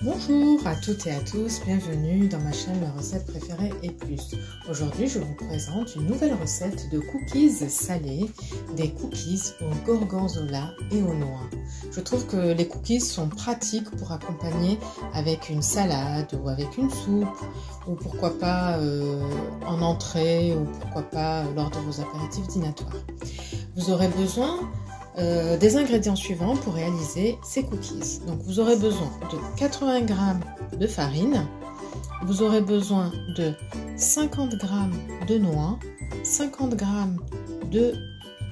Bonjour à toutes et à tous, bienvenue dans ma chaîne La recette préférée et plus. Aujourd'hui je vous présente une nouvelle recette de cookies salés, des cookies au gorgonzola et aux noix. Je trouve que les cookies sont pratiques pour accompagner avec une salade ou avec une soupe, ou pourquoi pas en entrée, ou pourquoi pas lors de vos apéritifs dînatoires. Vous aurez besoin des ingrédients suivants pour réaliser ces cookies. Donc vous aurez besoin de 80 g de farine, vous aurez besoin de 50 g de noix, 50 g de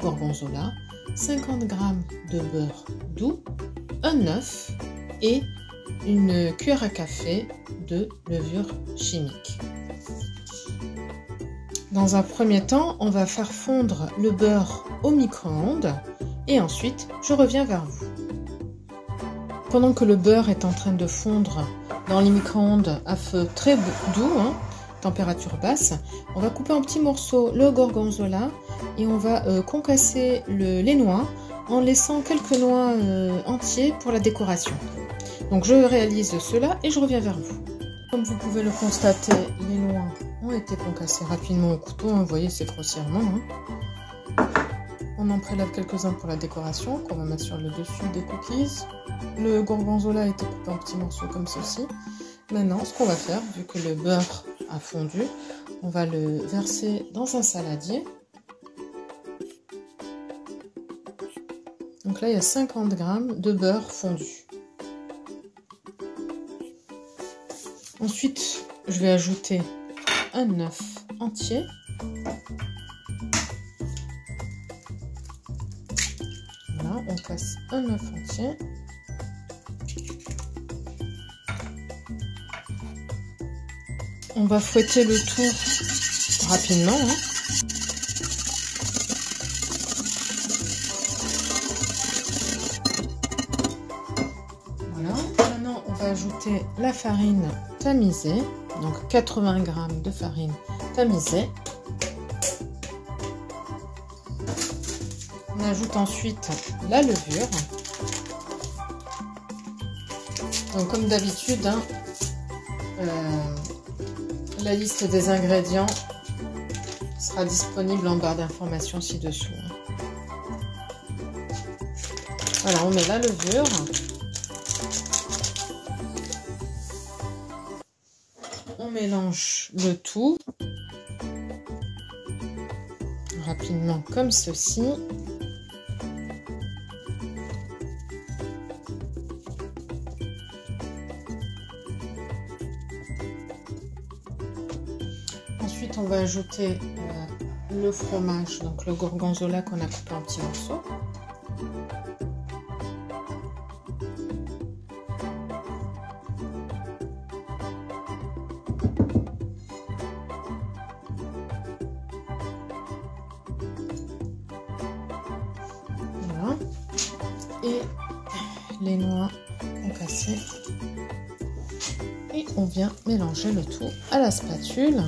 gorgonzola, 50 g de beurre doux, un œuf et une cuillère à café de levure chimique. Dans un premier temps, on va faire fondre le beurre au micro-ondes et ensuite je reviens vers vous. Pendant que le beurre est en train de fondre dans les micro-ondes à feu très doux, température basse, on va couper en petits morceaux le gorgonzola et on va concasser les noix en laissant quelques noix entiers pour la décoration. Donc je réalise cela et je reviens vers vous. Comme vous pouvez le constater, les noix ont été concassées rapidement au couteau, vous voyez c'est grossièrement. On en prélève quelques-uns pour la décoration qu'on va mettre sur le dessus des cookies. Le gorgonzola a été coupé en petits morceaux comme ceci. Maintenant, ce qu'on va faire, vu que le beurre a fondu, on va le verser dans un saladier. Donc là, il y a 50 g de beurre fondu. Ensuite, je vais ajouter un œuf entier. Voilà, on casse un œuf entier. On va fouetter le tout rapidement. Voilà. Maintenant, on va ajouter la farine tamisée. Donc 80 g de farine tamisée. On ajoute ensuite la levure. Donc comme d'habitude, la liste des ingrédients sera disponible en barre d'informations ci-dessous. Voilà, on met la levure. On mélange le tout rapidement comme ceci. Ensuite, on va ajouter le fromage, donc le gorgonzola qu'on a coupé en petits morceaux. Voilà. Et les noix concassées. Et on vient mélanger le tout à la spatule.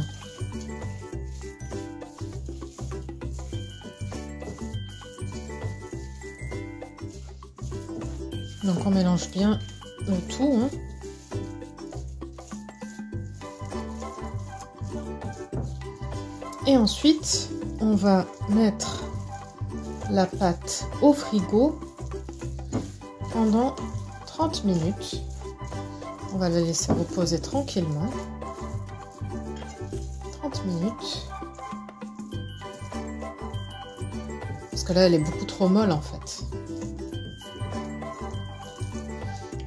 Donc on mélange bien le tout. Et ensuite, on va mettre la pâte au frigo pendant 30 minutes. On va la laisser reposer tranquillement. 30 minutes. Parce que là, elle est beaucoup trop molle en fait.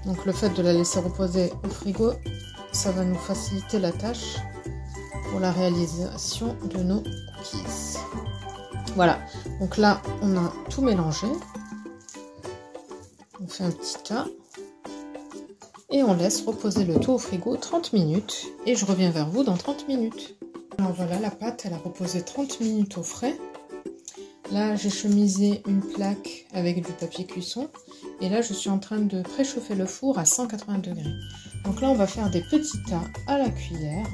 Donc le fait de la laisser reposer au frigo, ça va nous faciliter la tâche pour la réalisation de nos cookies. Voilà, donc là on a tout mélangé. On fait un petit tas et on laisse reposer le tout au frigo 30 minutes et je reviens vers vous dans 30 minutes. Alors voilà, la pâte elle a reposé 30 minutes au frais. Là, j'ai chemisé une plaque avec du papier cuisson. Et là, je suis en train de préchauffer le four à 180 degrés. Donc là, on va faire des petits tas à la cuillère.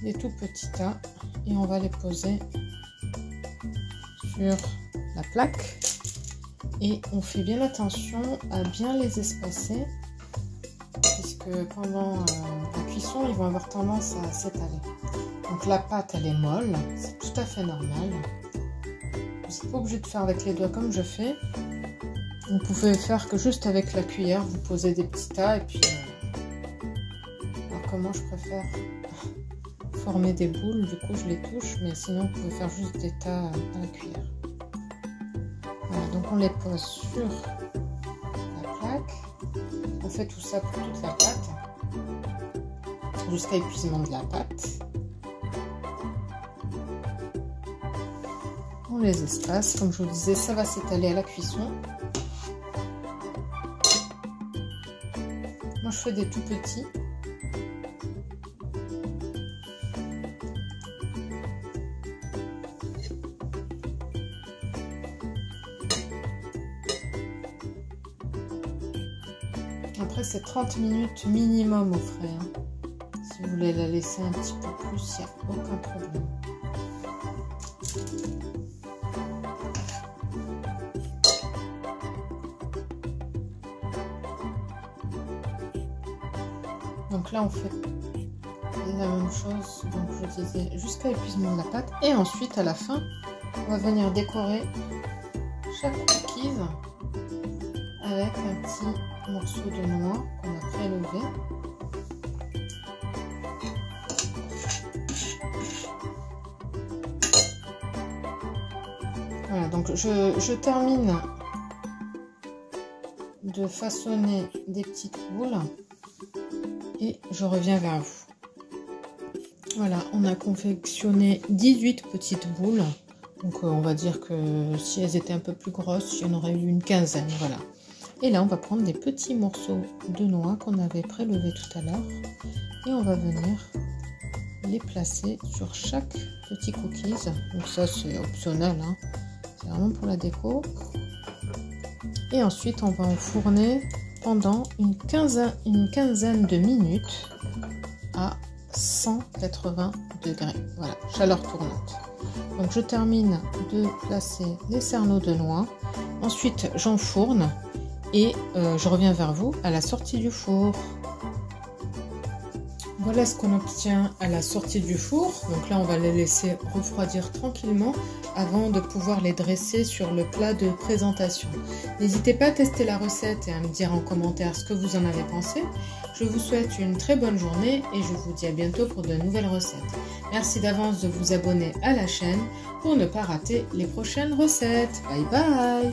Des tout petits tas. Et on va les poser sur la plaque. Et on fait bien attention à bien les espacer, puisque pendant la cuisson, ils vont avoir tendance à s'étaler. Donc la pâte, elle est molle, c'est tout à fait normal. Vous n'êtes pas obligé de faire avec les doigts comme je fais. Vous pouvez faire que juste avec la cuillère, vous posez des petits tas et puis... alors comment je préfère former des boules, du coup je les touche, mais sinon vous pouvez faire juste des tas à la cuillère. Voilà, donc on les pose sur la plaque. On fait tout ça pour toute la pâte, jusqu'à épuisement de la pâte. On les espace, comme je vous disais, ça va s'étaler à la cuisson. Moi je fais des tout petits. Après c'est 30 minutes minimum au frais. Hein. Si vous voulez la laisser un petit peu plus, il n'y a aucun problème. Donc là on fait la même chose, donc je disais jusqu'à épuisement de la pâte. Et ensuite à la fin, on va venir décorer chaque cookies avec un petit morceau de noix qu'on a prélevé. Voilà, donc je termine de façonner des petites boules et je reviens vers vous. Voilà, on a confectionné 18 petites boules. Donc on va dire que si elles étaient un peu plus grosses, il y en aurait eu une quinzaine. Voilà. Et là, on va prendre des petits morceaux de noix qu'on avait prélevés tout à l'heure. Et on va venir les placer sur chaque petit cookies. Donc ça, c'est optionnel. Hein. C'est vraiment pour la déco. Et ensuite, on va enfourner pendant une quinzaine de minutes à 180 degrés. Voilà, chaleur tournante. Donc je termine de placer les cerneaux de noix. Ensuite, j'enfourne et je reviens vers vous à la sortie du four. Voilà ce qu'on obtient à la sortie du four. Donc là, on va les laisser refroidir tranquillement avant de pouvoir les dresser sur le plat de présentation. N'hésitez pas à tester la recette et à me dire en commentaire ce que vous en avez pensé. Je vous souhaite une très bonne journée et je vous dis à bientôt pour de nouvelles recettes. Merci d'avance de vous abonner à la chaîne pour ne pas rater les prochaines recettes. Bye bye!